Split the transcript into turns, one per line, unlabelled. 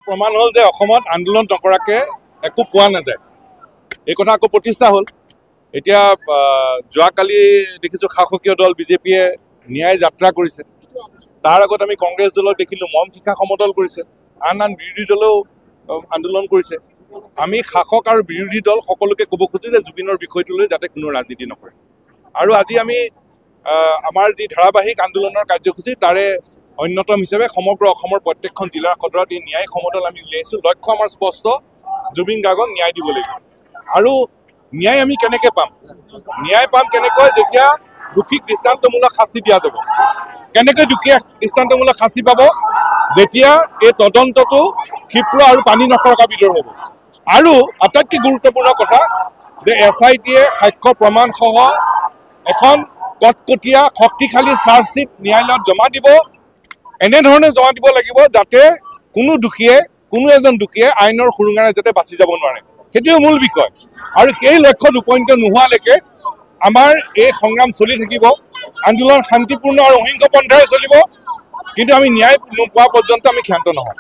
প্ৰমাণ হ'ল যে অসমত আন্দোলন নকৰাকৈ একো পোৱা নাযায়। এই কথা আকৌ প্ৰতিষ্ঠা হ'ল। এতিয়া যোৱাকালি দেখিছোঁ শাসকীয় দল বিজেপিয়ে ন্যায় যাত্ৰা কৰিছে। তাৰ আগত আমি কংগ্ৰেছ দলক দেখিলোঁ মম শিখা সমদল কৰিছে। আন বিৰোধী দলেও আন্দোলন কৰিছে। আমি শাসক আৰু বিৰোধী দল সকলোকে ক'ব খোজোঁ যে জুবিনৰ বিষয়টো লৈ যাতে কোনো ৰাজনীতি নকৰে। আৰু আজি আমি আমাৰ যি ধাৰাবাহিক আন্দোলনৰ কাৰ্যসূচী তাৰে অন্যতম হিচাপে সমগ্ৰ অসমৰ প্ৰত্যেকখন জিলাৰ সদৰত এই ন্যায় সমদল আমি উলিয়াইছোঁ। লক্ষ্য আমাৰ স্পষ্ট, জুবিন গাৰ্গক ন্যায় দিব লাগিব। আৰু ন্যায় আমি কেনেকৈ পাম? ন্যায় পাম কেনেকৈ? যেতিয়া দোষীক দৃষ্টান্তমূলক শাস্তি দিয়া যাব। কেনেকৈ দুখীয়া দৃষ্টান্তমূলক শাস্তি পাব? যেতিয়া এই তদন্তটো ক্ষীপ্ৰ আৰু পানী নসৰকা বিধৰ হ'ব। আৰু আটাইতকৈ গুৰুত্বপূৰ্ণ কথা যে SITয়ে সাক্ষ্য প্ৰমাণসহ এখন কটকটীয়া শক্তিশালী চাৰ্জশ্বীট ন্যায়ালয়ত জমা দিব। এনেধৰণে জমা দিব লাগিব যাতে কোনো এজন দোষীয়ে আইনৰ সুৰুঙাৰে যাতে বাচি যাব নোৱাৰে। সেইটোৱে মূল বিষয়। আৰু সেই লক্ষ্যত উপনীত নোহোৱালৈকে আমাৰ এই সংগ্ৰাম চলি থাকিব। আন্দোলন শান্তিপূৰ্ণ আৰু অহিংস পন্থাৰে চলিব। কিন্তু আমি ন্যায় নোপোৱা পৰ্যন্ত আমি ক্ষান্ত নহওঁ।